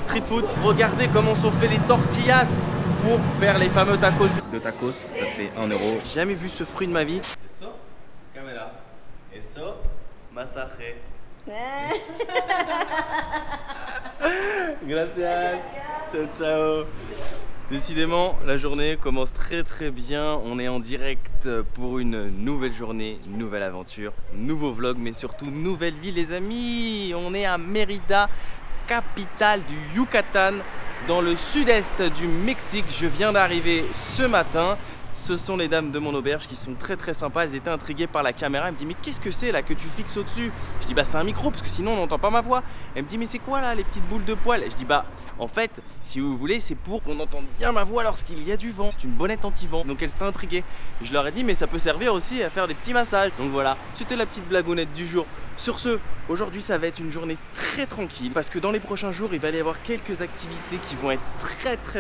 street food. Regardez comment sont fait les tortillas pour faire les fameux tacos. De tacos, ça fait 1 €. J'ai jamais vu ce fruit de ma vie. Eso, caméra. Eso, masaje. Gracias. Ciao, ciao. Décidément, la journée commence très bien. On est en direct pour une nouvelle journée, une nouvelle aventure, nouveau vlog, mais surtout nouvelle vie, les amis. On est à Mérida, capitale du Yucatan, dans le sud-est du Mexique. Je viens d'arriver ce matin. Ce sont les dames de mon auberge qui sont très sympas. Elles étaient intriguées par la caméra. Elles me disent mais qu'est-ce que c'est là que tu fixes au-dessus? Je dis bah c'est un micro parce que sinon on n'entend pas ma voix. Elle me dit mais c'est quoi là les petites boules de poils? Je dis bah en fait si vous voulez c'est pour qu'on entende bien ma voix lorsqu'il y a du vent. C'est une bonnette anti-vent. Donc elles étaient intriguées. Et je leur ai dit mais ça peut servir aussi à faire des petits massages. Donc voilà, c'était la petite blagounette du jour. Sur ce, aujourd'hui ça va être une journée très tranquille parce que dans les prochains jours il va y avoir quelques activités qui vont être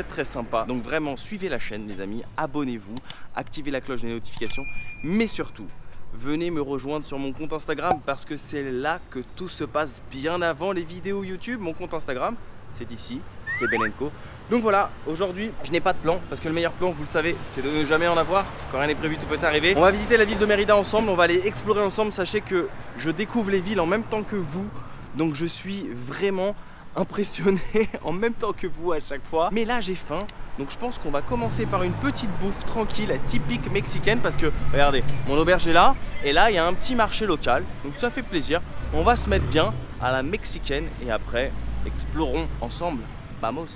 très sympas. Donc vraiment suivez la chaîne les amis, abonnez-vous, activez la cloche des notifications, mais surtout venez me rejoindre sur mon compte Instagram parce que c'est là que tout se passe bien avant les vidéos YouTube. Mon compte Instagram c'est ici, c'est Benenco. Donc voilà, aujourd'hui je n'ai pas de plan parce que le meilleur plan vous le savez c'est de ne jamais en avoir. Quand rien n'est prévu tout peut arriver. On va visiter la ville de Mérida ensemble, on va aller explorer ensemble. Sachez que je découvre les villes en même temps que vous, donc je suis vraiment impressionné en même temps que vous à chaque fois. Mais là j'ai faim, donc je pense qu'on va commencer par une petite bouffe tranquille, typique mexicaine. Parce que regardez, mon auberge est là, et là il y a un petit marché local, donc ça fait plaisir. On va se mettre bien à la mexicaine et après explorons ensemble. Vamos.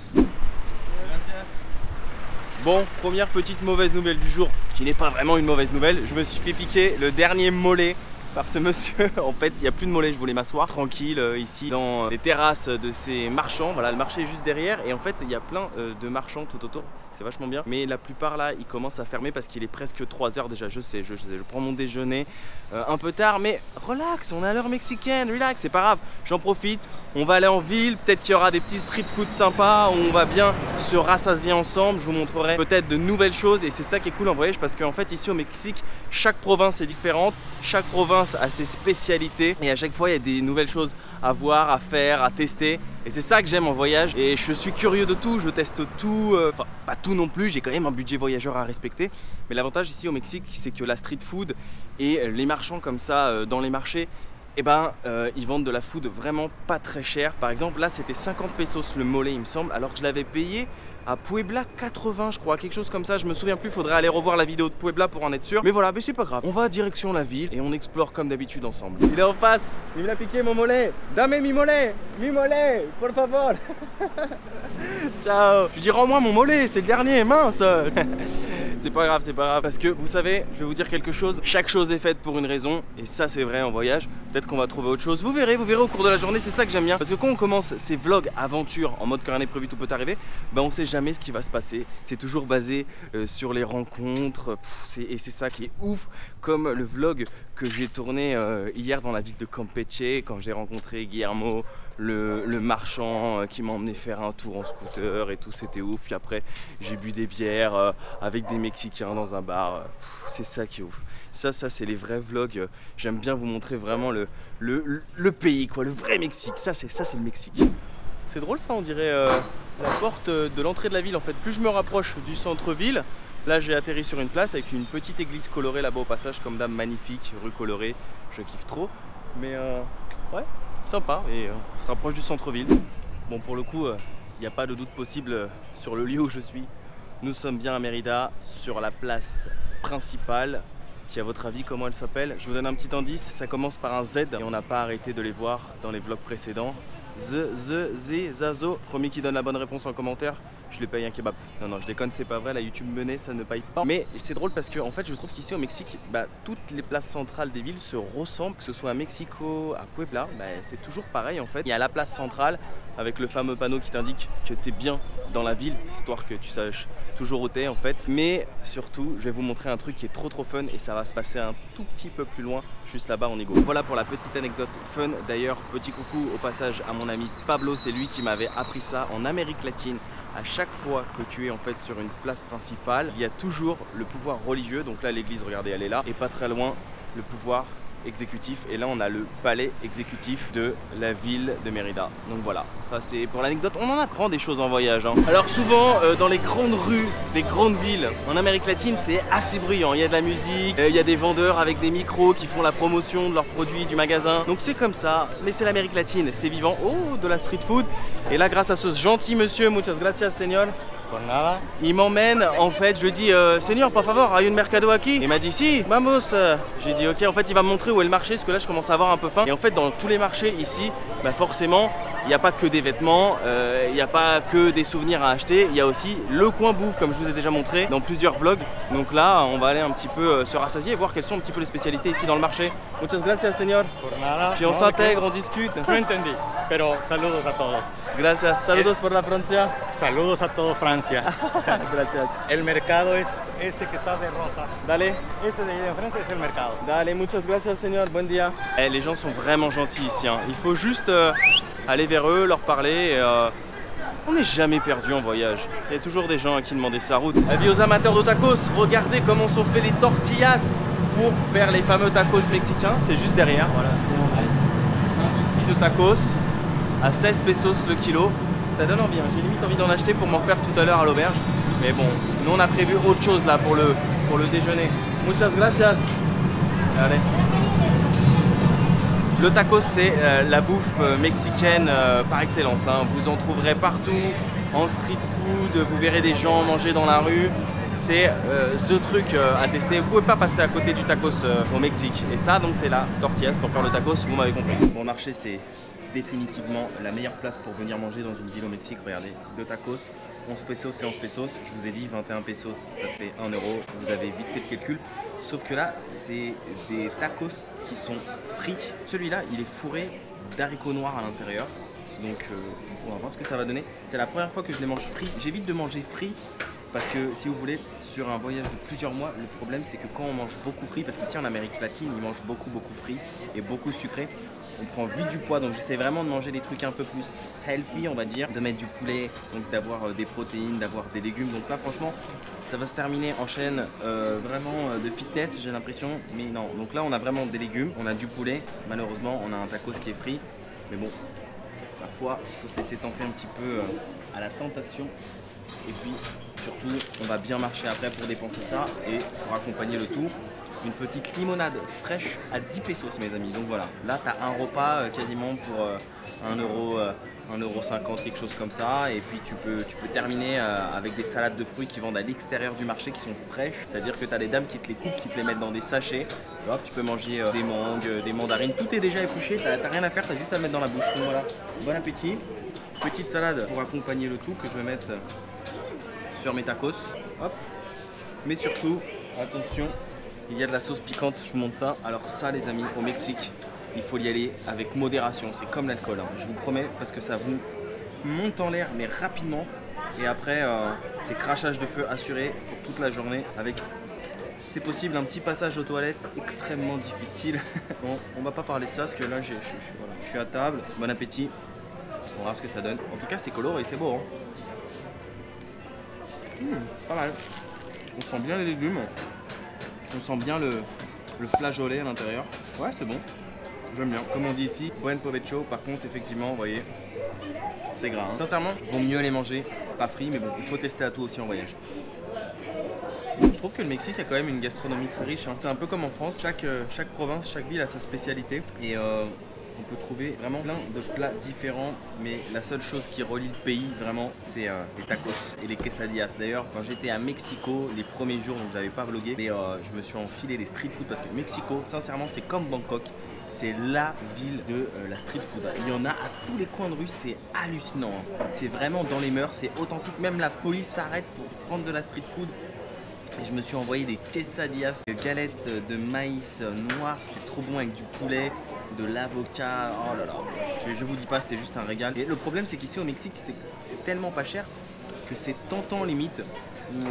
Bon, première petite mauvaise nouvelle du jour, qui n'est pas vraiment une mauvaise nouvelle. Je me suis fait piquer le dernier mollet par ce monsieur. En fait il n'y a plus de mollet, je voulais m'asseoir tranquille ici dans les terrasses de ces marchands. Voilà, le marché est juste derrière et en fait il y a plein de marchands tout autour. C'est vachement bien, mais la plupart là ils commencent à fermer parce qu'il est presque 3 h déjà. Je sais, je prends mon déjeuner un peu tard, mais relax, on est à l'heure mexicaine, relax, c'est pas grave, j'en profite. On va aller en ville, peut-être qu'il y aura des petits street food sympas où on va bien se rassasier ensemble. Je vous montrerai peut-être de nouvelles choses et c'est ça qui est cool en voyage parce qu'en fait ici au Mexique, chaque province est différente, chaque province a ses spécialités et à chaque fois il y a des nouvelles choses à voir, à faire, à tester. Et c'est ça que j'aime en voyage et je suis curieux de tout, je teste tout, enfin pas tout non plus, j'ai quand même un budget voyageur à respecter. Mais l'avantage ici au Mexique c'est que la street food et les marchands comme ça dans les marchés, eh ben, ils vendent de la food vraiment pas très cher. Par exemple là c'était 50 pesos le mollet il me semble, alors que je l'avais payé à Puebla 80 je crois, quelque chose comme ça, je me souviens plus, faudrait aller revoir la vidéo de Puebla pour en être sûr. Mais voilà, mais c'est pas grave, on va direction la ville et on explore comme d'habitude ensemble. Il est en face, il me l'a piqué mon mollet. Dame mi mollet, por favor. Ciao. Je dis rends-moi mon mollet, c'est le dernier, mince. C'est pas grave, parce que vous savez, je vais vous dire quelque chose, chaque chose est faite pour une raison, et ça c'est vrai en voyage, peut-être qu'on va trouver autre chose, vous verrez au cours de la journée, c'est ça que j'aime bien, parce que quand on commence ces vlogs aventures en mode quand rien n'est prévu tout peut arriver, ben on sait jamais ce qui va se passer, c'est toujours basé sur les rencontres, et c'est ça qui est ouf, comme le vlog que j'ai tourné hier dans la ville de Campeche, quand j'ai rencontré Guillermo, le marchand qui m'a emmené faire un tour en scooter et tout, c'était ouf. Puis après j'ai bu des bières avec des Mexicains dans un bar, c'est ça qui est ouf. Ça c'est les vrais vlogs, j'aime bien vous montrer vraiment le pays quoi, le vrai Mexique, ça c'est le Mexique. C'est drôle ça, on dirait la porte de l'entrée de la ville en fait. Plus je me rapproche du centre-ville, là j'ai atterri sur une place avec une petite église colorée là-bas au passage, comme dame, magnifique, rue colorée, je kiffe trop. Mais ouais, sympa, et on se rapproche du centre-ville. Bon pour le coup, il n'y a pas de doute possible sur le lieu où je suis. Nous sommes bien à Mérida, sur la place principale, qui à votre avis comment elle s'appelle? Je vous donne un petit indice, ça commence par un Z et on n'a pas arrêté de les voir dans les vlogs précédents. Zazo, premier qui donne la bonne réponse en commentaire, je lui paye un kebab. Non, je déconne, c'est pas vrai, la YouTube menée, ça ne paye pas. Mais c'est drôle parce que en fait, je trouve qu'ici au Mexique, toutes les places centrales des villes se ressemblent, que ce soit à Mexico, à Puebla, c'est toujours pareil en fait. Il y a la place centrale avec le fameux panneau qui t'indique que tu es bien dans la ville, histoire que tu saches toujours où t'es en fait. Mais surtout, je vais vous montrer un truc qui est trop fun et ça va se passer un tout petit peu plus loin, juste là-bas en Ego. Voilà pour la petite anecdote fun. D'ailleurs, petit coucou au passage à mon ami Pablo, c'est lui qui m'avait appris ça en Amérique latine. À chaque fois que tu es en fait sur une place principale, il y a toujours le pouvoir religieux. Donc là l'église, regardez, elle est là, et pas très loin le pouvoir exécutif et là on a le palais exécutif de la ville de Mérida. Donc voilà, ça c'est pour l'anecdote. On en apprend des choses en voyage, hein. Alors souvent dans les grandes rues des grandes villes en Amérique latine, c'est assez bruyant. Il y a de la musique, il y a des vendeurs avec des micros qui font la promotion de leurs produits du magasin. Donc c'est comme ça, mais c'est l'Amérique latine, c'est vivant. Oh, de la street food. Et là, grâce à ce gentil monsieur, muchas gracias señor, il m'emmène, en fait, je lui dis Seigneur, por favor, hay un mercado aquí? Il m'a dit si, vamos. J'ai dit ok, en fait il va me montrer où est le marché parce que là je commence à avoir un peu faim. Et en fait dans tous les marchés ici, bah forcément, il n'y a pas que des vêtements, il n'y a pas que des souvenirs à acheter, il y a aussi le coin bouffe comme je vous ai déjà montré dans plusieurs vlogs. Donc là on va aller un petit peu se rassasier et voir quelles sont un petit peu les spécialités ici dans le marché. Muchas gracias señor. Puis on s'intègre, on discute. No entendí, pero saludos a todos. Gracias, saludos por la Francia. Saludos a todo Francia. Gracias. El mercado es ese que está de rosa. Dale. Este de ahí de enfrente es el mercado. Dale, muchas gracias señor, buen día. Les gens sont vraiment gentils ici, hein. Il faut juste aller vers eux, leur parler. On n'est jamais perdu en voyage. Il y a toujours des gens à qui demander sa route. Avis aux amateurs de tacos, regardez comment sont faits les tortillas pour faire les fameux tacos mexicains. C'est juste derrière. Voilà, c'est industrie de tacos à 16 pesos le kilo. Ça donne envie, hein. J'ai limite envie d'en acheter pour m'en faire tout à l'heure à l'auberge. Mais bon, nous on a prévu autre chose là pour le déjeuner. Muchas gracias. Allez. Le tacos, c'est la bouffe mexicaine par excellence, hein. Vous en trouverez partout, en street food, vous verrez des gens manger dans la rue. C'est ce truc à tester. Vous pouvez pas passer à côté du tacos au Mexique. Et ça, donc c'est la tortillas pour faire le tacos, vous m'avez compris. Bon marché, c'est définitivement la meilleure place pour venir manger dans une ville au Mexique. Regardez, deux tacos, 11 pesos et 11 pesos. Je vous ai dit 21 pesos, ça fait 1 euro. Vous avez vite fait le calcul. Sauf que là, c'est des tacos qui sont frits. Celui-là, il est fourré d'haricots noirs à l'intérieur. Donc, on va voir ce que ça va donner. C'est la première fois que je les mange frits. J'évite de manger frits parce que, si vous voulez, sur un voyage de plusieurs mois, le problème, c'est que quand on mange beaucoup frit, parce qu'ici en Amérique latine, ils mangent beaucoup frit et beaucoup sucré, on prend vite du poids. Donc, j'essaie vraiment de manger des trucs un peu plus healthy, on va dire, de mettre du poulet, donc d'avoir des protéines, d'avoir des légumes. Donc là, franchement, ça va se terminer en chaîne vraiment de fitness, j'ai l'impression. Mais non, donc là, on a vraiment des légumes, on a du poulet. Malheureusement, on a un tacos qui est frit. Mais bon, parfois, il faut se laisser tenter un petit peu à la tentation. Et puis, surtout, on va bien marcher après pour dépenser ça. Et pour accompagner le tout, une petite limonade fraîche à 10 pesos, mes amis. Donc voilà, là, tu as un repas quasiment pour 1 euro, 1,50 €, quelque chose comme ça. Et puis, tu peux terminer avec des salades de fruits qui vendent à l'extérieur du marché, qui sont fraîches. C'est-à-dire que tu as des dames qui te les coupent, qui te les mettent dans des sachets. Et hop, tu peux manger des mangues, des mandarines. Tout est déjà épluché, tu n'as rien à faire, tu as juste à le mettre dans la bouche. Donc voilà, bon appétit. Petite salade pour accompagner le tout que je vais mettre sur mes tacos. Hop. Mais surtout, attention, il y a de la sauce piquante, je vous montre ça. Alors ça les amis, au Mexique, il faut y aller avec modération. C'est comme l'alcool, hein. Je vous promets, parce que ça vous monte en l'air, mais rapidement. Et après, c'est crachage de feu assuré pour toute la journée avec, c'est possible, un petit passage aux toilettes extrêmement difficile. Bon, on va pas parler de ça parce que là, je suis à table. Bon appétit. On verra ce que ça donne. En tout cas, c'est coloré et c'est beau, hein. Pas mal. On sent bien les légumes. On sent bien le flageolet à l'intérieur. Ouais, c'est bon. J'aime bien. Comme on dit ici, buen provecho. Par contre, effectivement, vous voyez, c'est gras, hein. Sincèrement, vaut mieux les manger pas frits, mais bon, il faut tester à tout aussi en voyage. Je trouve que le Mexique a quand même une gastronomie très riche, hein. C'est un peu comme en France. Chaque province, chaque ville a sa spécialité. Et on peut trouver vraiment plein de plats différents, mais la seule chose qui relie le pays vraiment, c'est les tacos et les quesadillas. D'ailleurs, quand j'étais à Mexico, les premiers jours, donc j'avais pas vlogué, mais je me suis enfilé des street food parce que Mexico, sincèrement, c'est comme Bangkok. C'est la ville de la street food. Il y en a à tous les coins de rue, c'est hallucinant, hein. C'est vraiment dans les mœurs, c'est authentique. Même la police s'arrête pour prendre de la street food. Et je me suis envoyé des quesadillas, des galettes de maïs noir, c'était trop bon avec du poulet, de l'avocat. Oh là là, je vous dis pas, c'était juste un régal. Et le problème, c'est qu'ici au Mexique, c'est tellement pas cher que c'est tentant limite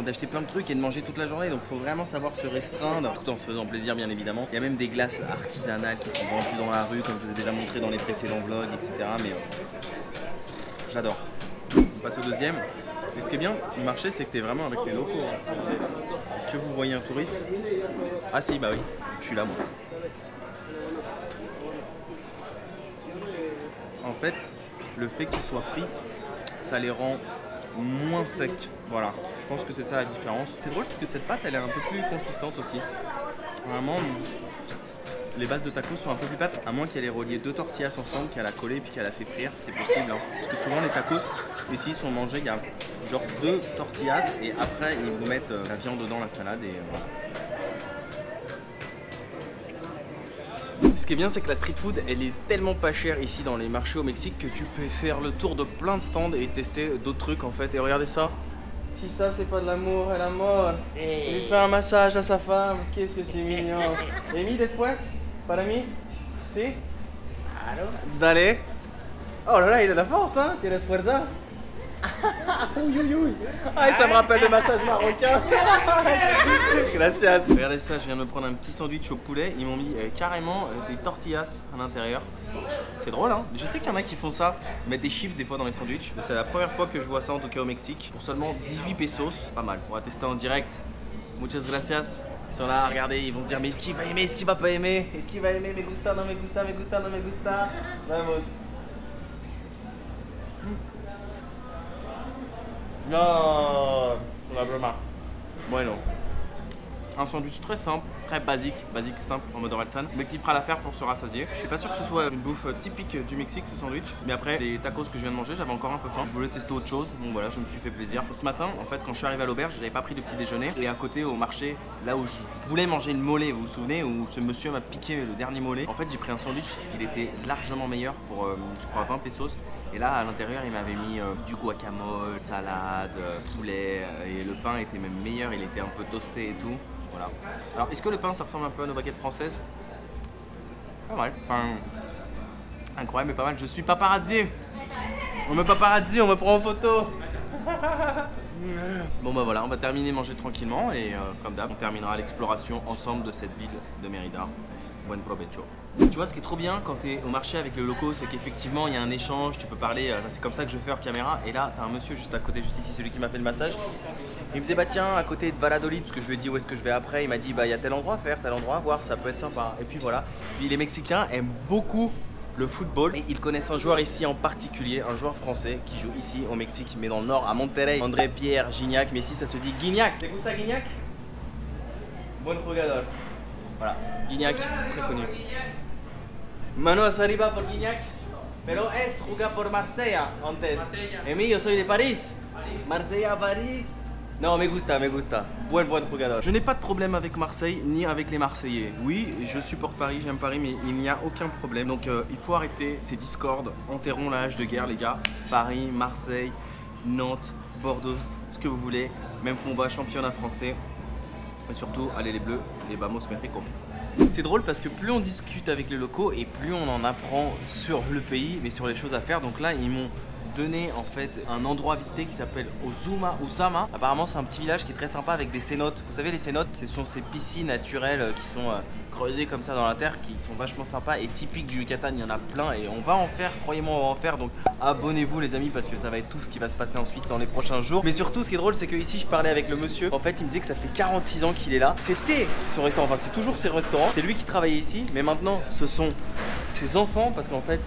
d'acheter plein de trucs et de manger toute la journée. Donc il faut vraiment savoir se restreindre tout en se faisant plaisir, bien évidemment. Il y a même des glaces artisanales qui sont vendues dans la rue, comme je vous ai déjà montré dans les précédents vlogs, etc. Mais j'adore. On passe au deuxième. Et ce qui est bien du marché, c'est que tu es vraiment avec les locaux, hein. Est-ce que vous voyez un touriste? Ah si, bah oui, je suis là moi. en fait, le fait qu'ils soient frits, ça les rend moins secs. Voilà, je pense que c'est ça la différence. C'est drôle parce que cette pâte, elle est un peu plus consistante aussi. Vraiment, les bases de tacos sont un peu plus pâtes, à moins qu'elle ait relié 2 tortillas ensemble, qu'elle a collé et puis qu'elle a fait frire, c'est possible. Hein. Parce que souvent les tacos, ici, sont mangés, il y a genre 2 tortillas et après ils vous mettent la viande dedans, la salade et voilà. Ce qui est bien, c'est que la street food, elle est tellement pas chère ici dans les marchés au Mexique que tu peux faire le tour de plein de stands et tester d'autres trucs en fait. Et regardez ça. Si ça, c'est pas de l'amour, elle a mort. Il lui fait un massage à sa femme. Qu'est-ce que c'est mignon. Emi, después? Para mí? Si? Claro. Dale. Oh là là, il a de la force, hein. Tienes fuerza. Uy, uy, uy. Ah, ça me rappelle le massage marocain. Gracias. Regardez ça, je viens de me prendre un petit sandwich au poulet. Ils m'ont mis carrément des tortillas à l'intérieur. C'est drôle, hein. Je sais qu'il y en a qui font ça, mettre des chips des fois dans les sandwichs. C'est la première fois que je vois ça, en tout cas au Mexique. Pour seulement 18 pesos, pas mal. On va tester en direct. Muchas gracias. Ils sont là, regardez, ils vont se dire mais est-ce qu'il va aimer, est-ce qu'il va pas aimer, est-ce qu'il va aimer, me gusta, no me gusta, me gusta, no me gusta. Vamos. No, la broma. Bueno. Un sandwich très simple, très basique, simple en mode Orelsan, mais qui fera l'affaire pour se rassasier. Je suis pas sûr que ce soit une bouffe typique du Mexique ce sandwich, mais après les tacos que je viens de manger, j'avais encore un peu faim. Je voulais tester autre chose, donc voilà, je me suis fait plaisir. Ce matin, en fait, quand je suis arrivé à l'auberge, j'avais pas pris de petit déjeuner et à côté au marché, là où je voulais manger une mollet, vous vous souvenez, où ce monsieur m'a piqué le dernier mollet. En fait, j'ai pris un sandwich, il était largement meilleur pour, je crois, 20 pesos. Et là, à l'intérieur, il m'avait mis du guacamole, salade, poulet, et le pain était même meilleur, il était un peu toasté et tout. Voilà. Alors, est-ce que le pain, ça ressemble un peu à nos baguettes françaises? Pas mal. Pain incroyable, mais pas mal. Je suis paparazzi. On me paparazzi, on me prend en photo. Bon bah voilà, on va terminer manger tranquillement et comme d'hab, on terminera l'exploration ensemble de cette ville de Mérida. Buen provecho. Tu vois, ce qui est trop bien quand tu es au marché avec le loco, c'est qu'effectivement il y a un échange, tu peux parler, c'est comme ça que je fais hors caméra. Et là, tu as un monsieur juste à côté, juste ici, celui qui m'a fait le massage. Il me disait bah tiens, à côté de Valladolid, parce que je lui ai dit où est-ce que je vais après, il m'a dit bah il y a tel endroit à faire, tel endroit à voir, ça peut être sympa. Et puis voilà. Puis les Mexicains aiment beaucoup le football et ils connaissent un joueur ici en particulier, un joueur français qui joue ici au Mexique, mais dans le nord, à Monterrey, André Pierre Gignac, mais ici ça se dit Guignac. ¿Te gusta Guignac? Buen jugador. Voilà, Guignac, très connu. Manos arriba por Guignac, pero es jugar por Marsella antes. Emi, yo soy de París. Marsella, París. Non, me gusta, me gusta. Buen jugador. Je n'ai pas de problème avec Marseille ni avec les Marseillais. Oui, je supporte Paris, j'aime Paris, mais il n'y a aucun problème. Donc il faut arrêter ces discordes. Enterrons la hache de guerre, les gars. Paris, Marseille, Nantes, Bordeaux, ce que vous voulez. Même combat, championnat français. Et surtout, allez les Bleus, les Vamos Mexico. C'est drôle parce que plus on discute avec les locaux et plus on en apprend sur le pays, mais sur les choses à faire. Donc là, ils m'ont donné en fait un endroit à visiter qui s'appelle Usama. Apparemment c'est un petit village qui est très sympa avec des cénotes. Vous savez les cénotes, ce sont ces piscines naturelles qui sont creusées comme ça dans la terre, qui sont vachement sympas et typiques du Yucatan. Il y en a plein et on va en faire, croyez-moi on va en faire. Donc abonnez-vous les amis parce que ça va être tout ce qui va se passer ensuite dans les prochains jours. Mais surtout ce qui est drôle c'est que ici je parlais avec le monsieur. En fait il me disait que ça fait 46 ans qu'il est là. C'était son restaurant, enfin c'est toujours ses restaurants. C'est lui qui travaillait ici, mais maintenant ce sont ses enfants parce qu'en fait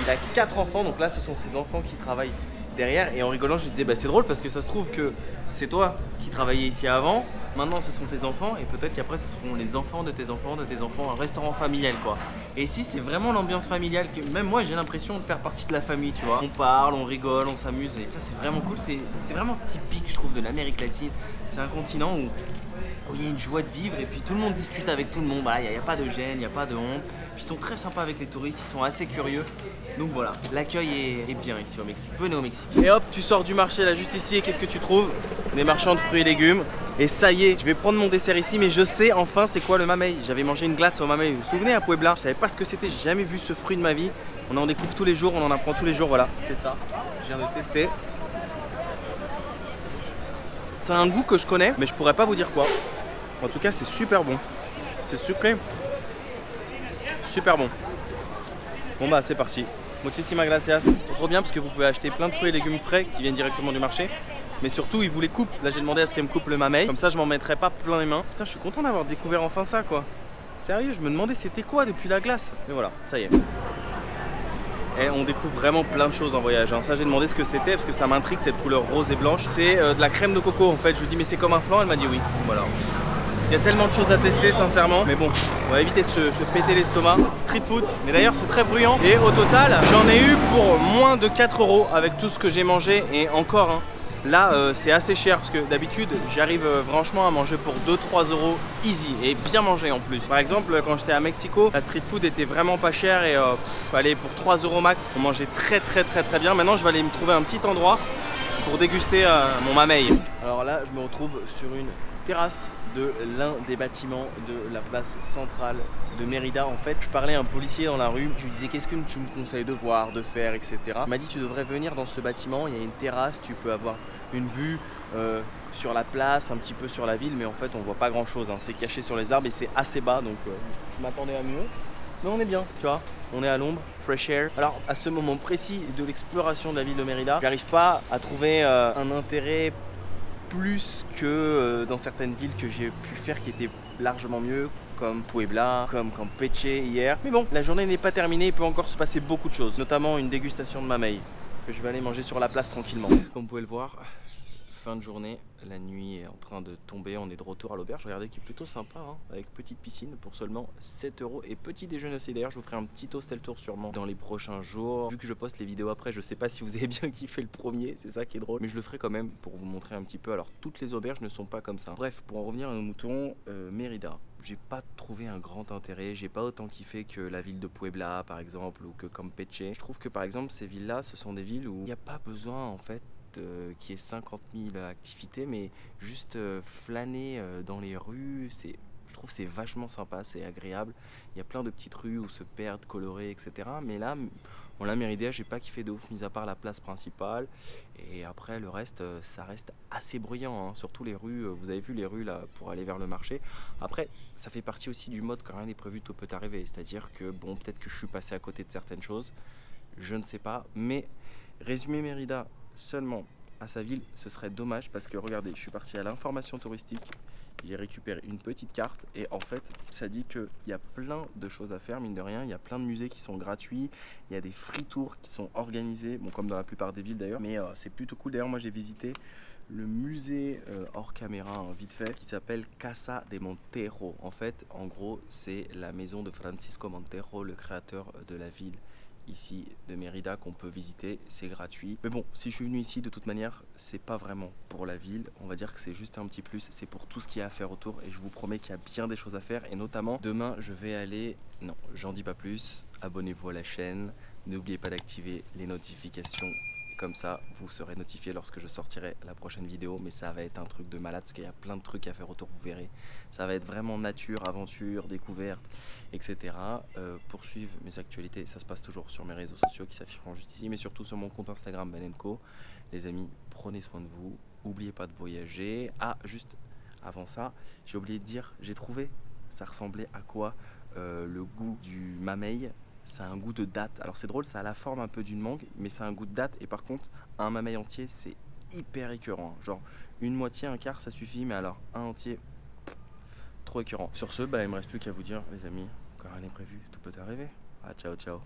il a 4 enfants, donc là ce sont ses enfants qui travaillent derrière. Et en rigolant je lui disais bah c'est drôle parce que ça se trouve que c'est toi qui travaillais ici avant, maintenant ce sont tes enfants et peut-être qu'après ce seront les enfants de tes enfants, un restaurant familial quoi. Et ici c'est vraiment l'ambiance familiale que même moi j'ai l'impression de faire partie de la famille, tu vois. On parle, on rigole, on s'amuse et ça c'est vraiment cool, c'est vraiment typique je trouve de l'Amérique latine. C'est un continent où il y a une joie de vivre et puis tout le monde discute avec tout le monde, il n'y a pas de gêne, il n'y a pas de honte. Puis ils sont très sympas avec les touristes, ils sont assez curieux. Donc voilà, l'accueil est bien ici au Mexique. Venez au Mexique. Et hop, tu sors du marché là juste ici et qu'est-ce que tu trouves? Des marchands de fruits et légumes. Et ça y est, je vais prendre mon dessert ici, mais je sais enfin c'est quoi le mamey. J'avais mangé une glace au mamey, vous vous souvenez à Puebla? Je savais pas ce que c'était, j'ai jamais vu ce fruit de ma vie. On en découvre tous les jours, on en apprend tous les jours, voilà, c'est ça. Je viens de tester. C'est un goût que je connais, mais je pourrais pas vous dire quoi. En tout cas, c'est super bon. C'est sucré. Super bon. Bon bah c'est parti. Muchísimas gracias. C'est trop bien parce que vous pouvez acheter plein de fruits et légumes frais qui viennent directement du marché. Mais surtout, ils vous les coupent. Là, j'ai demandé à ce qu'elle me coupe le mamey. Comme ça, je m'en mettrai pas plein les mains. Putain, je suis content d'avoir découvert enfin ça, quoi. Sérieux, je me demandais c'était quoi depuis la glace. Mais voilà, ça y est. Et on découvre vraiment plein de choses en voyage. Ça, j'ai demandé ce que c'était parce que ça m'intrigue cette couleur rose et blanche. C'est de la crème de coco en fait. Je lui dis mais c'est comme un flan, elle m'a dit oui. Voilà. Il y a tellement de choses à tester sincèrement, mais bon, on va éviter de se péter l'estomac. Street food, mais d'ailleurs c'est très bruyant. Et au total, j'en ai eu pour moins de 4 € avec tout ce que j'ai mangé. Et encore, hein, là c'est assez cher parce que d'habitude j'arrive franchement à manger pour 2-3 € easy et bien manger en plus. Par exemple, quand j'étais à Mexico, la street food était vraiment pas chère et allez, pour 3 € max, on mangeait très bien. Maintenant je vais aller me trouver un petit endroit pour déguster mon mamey. Alors là, je me retrouve sur une terrasse de l'un des bâtiments de la place centrale de Mérida. En fait, je parlais à un policier dans la rue, je lui disais qu'est-ce que tu me conseilles de voir, de faire, etc. Il m'a dit tu devrais venir dans ce bâtiment, il y a une terrasse, tu peux avoir une vue sur la place, un petit peu sur la ville, mais en fait on voit pas grand chose, hein. C'est caché sur les arbres et c'est assez bas, donc je m'attendais à mieux. Mais on est bien, tu vois, on est à l'ombre, fresh air. Alors à ce moment précis de l'exploration de la ville de Mérida, j'arrive pas à trouver un intérêt plus que dans certaines villes que j'ai pu faire qui étaient largement mieux, comme Puebla, comme Campeche hier. Mais bon, la journée n'est pas terminée, il peut encore se passer beaucoup de choses, notamment une dégustation de mamey que je vais aller manger sur la place tranquillement. Comme vous pouvez le voir, fin de journée, la nuit est en train de tomber, on est de retour à l'auberge, regardez qui est plutôt sympa, hein, avec petite piscine pour seulement 7 € et petit déjeuner aussi. D'ailleurs je vous ferai un petit hostel tour sûrement dans les prochains jours. Vu que je poste les vidéos après, je sais pas si vous avez bien kiffé le premier, c'est ça qui est drôle, mais je le ferai quand même pour vous montrer un petit peu. Alors toutes les auberges ne sont pas comme ça. Bref, pour en revenir à nos moutons, Mérida, j'ai pas trouvé un grand intérêt, j'ai pas autant kiffé que la ville de Puebla par exemple ou que Campeche. Je trouve que par exemple ces villes là, ce sont des villes où il n'y a pas besoin en fait qui est 50 000 activités, mais juste flâner dans les rues, je trouve c'est vachement sympa, c'est agréable. Il y a plein de petites rues où se perdent, colorées, etc. Mais là, on l'a Mérida, j'ai pas kiffé de ouf, mis à part la place principale. Et après, le reste, ça reste assez bruyant, hein. Surtout les rues, vous avez vu les rues là pour aller vers le marché. Après, ça fait partie aussi du mode quand rien n'est prévu, tout peut arriver. C'est-à-dire que, bon, peut-être que je suis passé à côté de certaines choses, je ne sais pas. Mais résumer Mérida seulement à sa ville, ce serait dommage parce que regardez, je suis parti à l'information touristique, j'ai récupéré une petite carte et en fait ça dit qu'il y a plein de choses à faire, mine de rien. Il y a plein de musées qui sont gratuits, il y a des free tours qui sont organisés, bon comme dans la plupart des villes d'ailleurs, mais c'est plutôt cool. D'ailleurs moi j'ai visité le musée hors caméra, hein, vite fait, qui s'appelle Casa de Montero. En fait, en gros, c'est la maison de Francisco Montero, le créateur de la ville ici de Mérida, qu'on peut visiter, c'est gratuit. Mais bon, si je suis venu ici de toute manière, c'est pas vraiment pour la ville, on va dire que c'est juste un petit plus, c'est pour tout ce qu'il y a à faire autour et je vous promets qu'il y a bien des choses à faire et notamment demain je vais aller, non j'en dis pas plus, abonnez-vous à la chaîne, n'oubliez pas d'activer les notifications. Comme ça, vous serez notifié lorsque je sortirai la prochaine vidéo, mais ça va être un truc de malade parce qu'il y a plein de trucs à faire autour, vous verrez. Ça va être vraiment nature, aventure, découverte, etc. Poursuivre mes actualités, ça se passe toujours sur mes réseaux sociaux qui s'afficheront juste ici, mais surtout sur mon compte Instagram Ben & Co. Les amis, prenez soin de vous, n'oubliez pas de voyager. Ah, juste avant ça, j'ai oublié de dire, j'ai trouvé, ça ressemblait à quoi le goût du mamey. Ça a un goût de date. Alors c'est drôle, ça a la forme un peu d'une mangue, mais ça a un goût de date. Et par contre, un mamey entier, c'est hyper écœurant. Genre une moitié, un quart, ça suffit. Mais alors un entier, trop écœurant. Sur ce, bah, il me reste plus qu'à vous dire, les amis, quand rien n'est prévu, tout peut arriver. Ah, ciao, ciao.